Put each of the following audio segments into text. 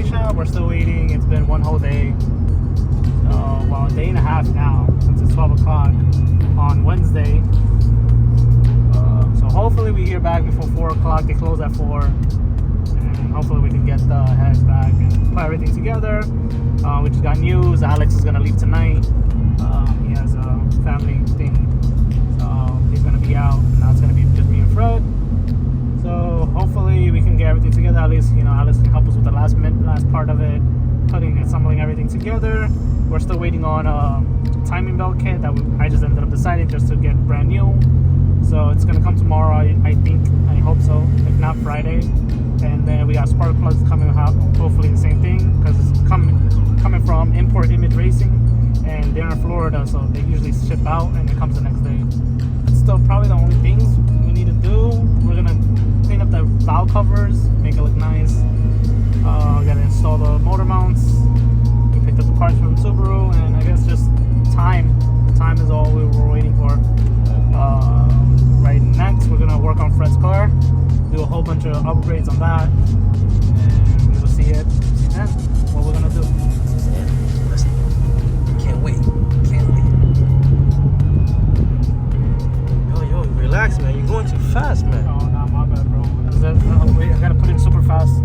machine shop. We're still waiting. It's been one whole day. Well, a day and a half now since it's 12 o'clock on Wednesday. So hopefully we hear back before 4 o'clock. They close at 4. And hopefully we can get the heads back and put everything together. We just got news. Alex is going to leave tonight. He has a family thing. So he's going to be out. Now it's going to be just me and Fred. So hopefully we can get everything together. At least, Alex can help us with the last part of it. Assembling everything together. We're still waiting on a timing belt kit that I just ended up deciding just to get brand new. So it's gonna come tomorrow, I think. I hope so. If not, Friday. And then we got spark plugs coming out. Hopefully the same thing, because it's coming from Import Image Racing, and they're in Florida, so they usually ship out and it comes the next day. It's still probably the only things we need to do. We're gonna clean up the valve covers, make it look nice. We gotta install the motor mounts. We picked up the parts from Subaru, and I guess just time. Time is all we were waiting for. Right next, we're gonna work on Fred's car, do a whole bunch of upgrades on that, and we will see then what we're gonna do. Can't wait. Yo, relax, man. You're going too fast, man. Oh, nah, my bad, bro. Wait, I gotta put it super fast.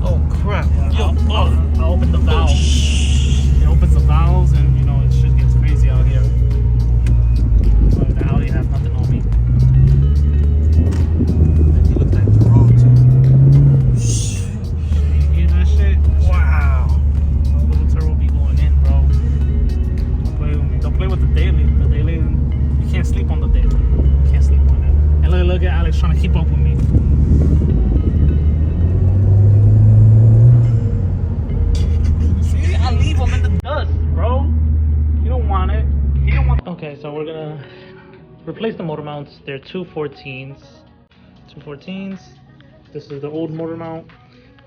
Oh crap! Yeah, I'll open the valve. It opens the valves, and it shit gets crazy out here. But the Audi has nothing on me. He looks like the wrong too. You hear that shit? Wow! The little turbo be going in, bro. Don't play with me. Don't play with the daily. The daily, you can't sleep on the daily. You can't sleep on it. And look at Alex trying to keep up with me. I leave them in the dust, bro. You don't want it. You don't want. Okay, so we're gonna replace the motor mounts. They're 214s. 214s. This is the old motor mount.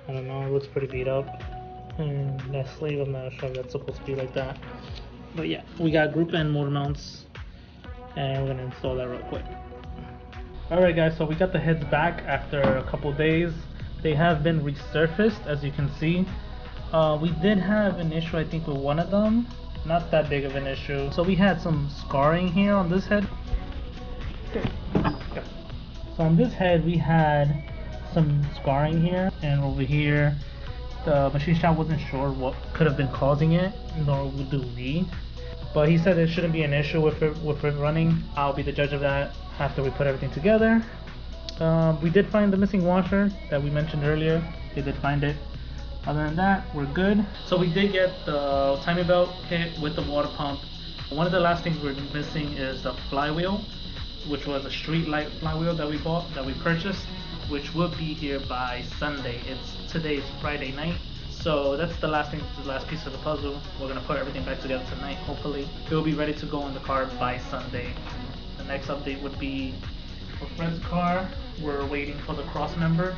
I don't know. It looks pretty beat up. And that sleeve, I'm not sure if that's supposed to be like that. But yeah, we got group N motor mounts, and we're gonna install that real quick. All right, guys. So we got the heads back after a couple days. They have been resurfaced, as you can see. We did have an issue, I think, with one of them. Not that big of an issue. So we had some scarring here on this head. So on this head, we had some scarring here, and over here, the machine shop wasn't sure what could have been causing it, nor do we. But he said there shouldn't be an issue with it running. I'll be the judge of that after we put everything together. We did find the missing washer that we mentioned earlier. They did find it. Other than that, we're good. So we did get the timing belt kit with the water pump. One of the last things we're missing is the flywheel, which was a street light flywheel that we purchased, which will be here by Sunday. Today's Friday night. So that's the last piece of the puzzle. We're gonna put everything back together tonight, hopefully. It will be ready to go in the car by Sunday. The next update would be for Fred's car. We're waiting for the cross member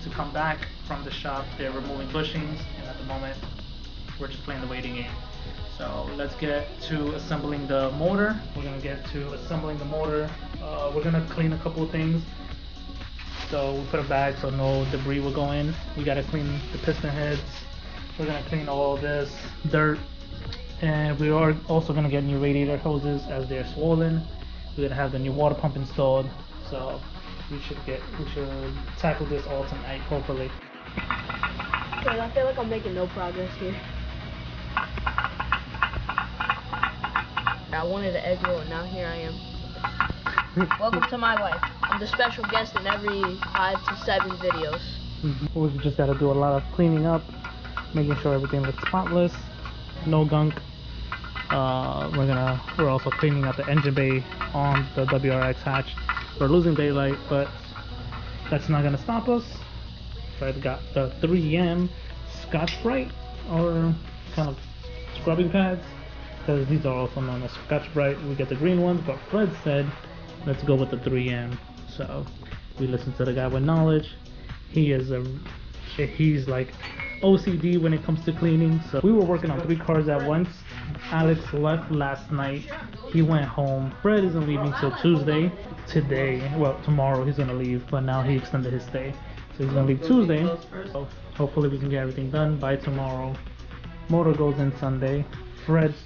to come back from the shop. They're removing bushings, and at the moment we're just playing the waiting game. So let's get to assembling the motor. We're gonna get to assembling the motor. We're gonna clean a couple of things. So we put a bag so no debris will go in. We gotta clean the piston heads. We're gonna clean all this dirt, and we are also gonna get new radiator hoses as they're swollen. We're gonna have the new water pump installed. So we should tackle this all tonight, hopefully. But I feel like I'm making no progress here. I wanted an egg roll, and now here I am. Welcome to my life. I'm the special guest in every 5 to 7 videos. We just gotta do a lot of cleaning up, making sure everything looks spotless, no gunk. We're also cleaning out the engine bay on the WRX hatch. We're losing daylight, but that's not gonna stop us. Fred got the 3M Scotch-Brite, or kind of scrubbing pads, because these are also known as Scotch-Brite. We get the green ones, but Fred said let's go with the 3M. So we listened to the guy with knowledge. He's like OCD when it comes to cleaning. So we were working on 3 cars at once. Alex left last night. He went home. Fred isn't leaving till Tuesday. Tomorrow he's gonna leave, but now he extended his stay. So he's gonna leave Tuesday. So hopefully we can get everything done by tomorrow. Motor goes in Sunday. Fred's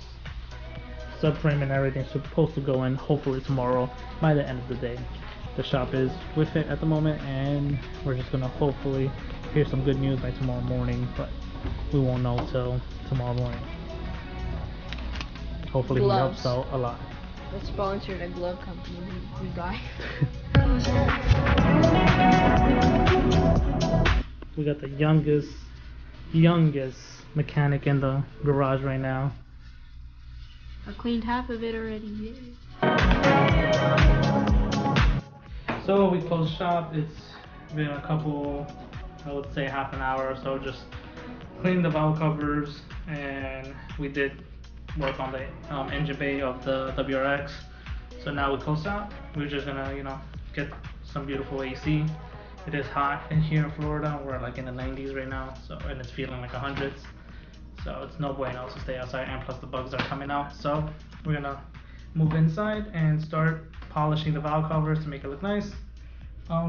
subframe and everything is supposed to go in hopefully tomorrow by the end of the day. The shop is with it at the moment, and we're just gonna hopefully hear some good news by tomorrow morning, but we won't know till tomorrow morning. Hopefully Gloves. he helps out a lot. Let's sponsor the glove company we buy. We got the youngest mechanic in the garage right now. I cleaned half of it already. So we closed shop. It's been a couple, I would say half an hour or so, just cleaned the valve covers, and we did work on the engine bay of the WRX. So now we closed out. We're just gonna, get some beautiful AC. It is hot in here in Florida. We're like in the 90s right now, and it's feeling like 100s. So it's no bueno to stay outside, and plus the bugs are coming out. So we're gonna move inside and start polishing the valve covers to make it look nice.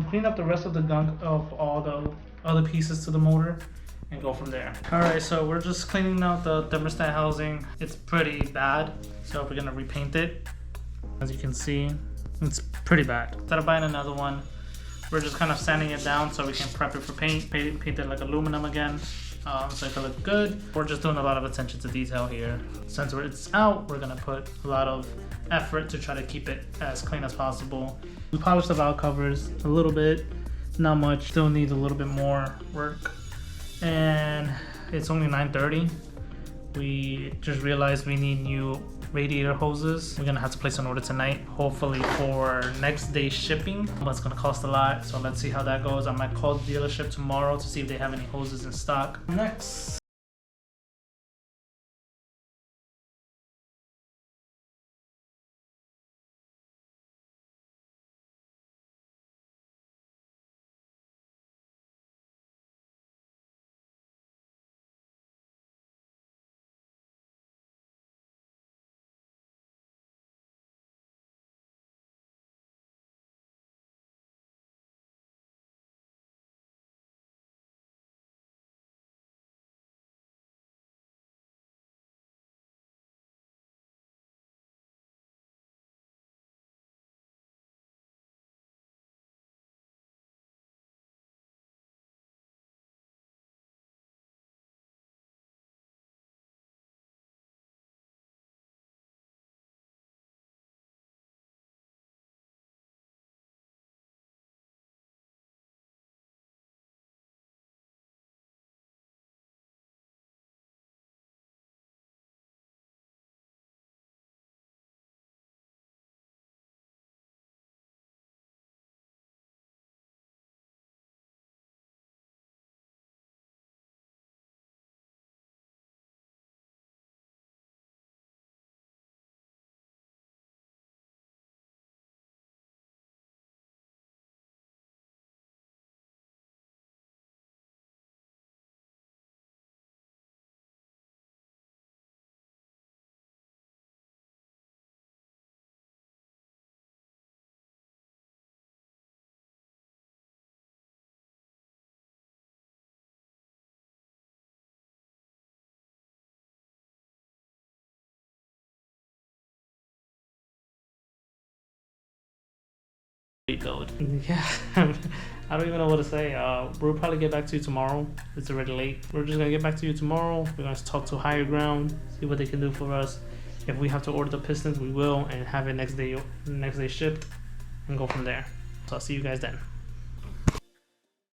Clean up the rest of the gunk of all the other pieces to the motor and go from there. Alright, so we're just cleaning out the thermostat housing. It's pretty bad, so we're gonna repaint it. As you can see, it's pretty bad. Instead of buying another one, we're just kind of sanding it down so we can prep it for paint it like aluminum again, so it can look good. We're just doing a lot of attention to detail here. Since it's out, we're gonna put a lot of effort to try to keep it as clean as possible. We polished the valve covers a little bit, not much, still needs a little bit more work. And it's only 9:30. We just realized we need new radiator hoses. We're gonna have to place an order tonight, hopefully for next day shipping, but it's gonna cost a lot, so let's see how that goes. I might call the dealership tomorrow to see if they have any hoses in stock. Next, build. Yeah, I don't even know what to say. We'll probably get back to you tomorrow. It's already late. We're just gonna get back to you tomorrow. We're gonna talk to Higher Ground, see what they can do for us. If we have to order the pistons, we will, and have it next day shipped, and go from there. So I'll see you guys then.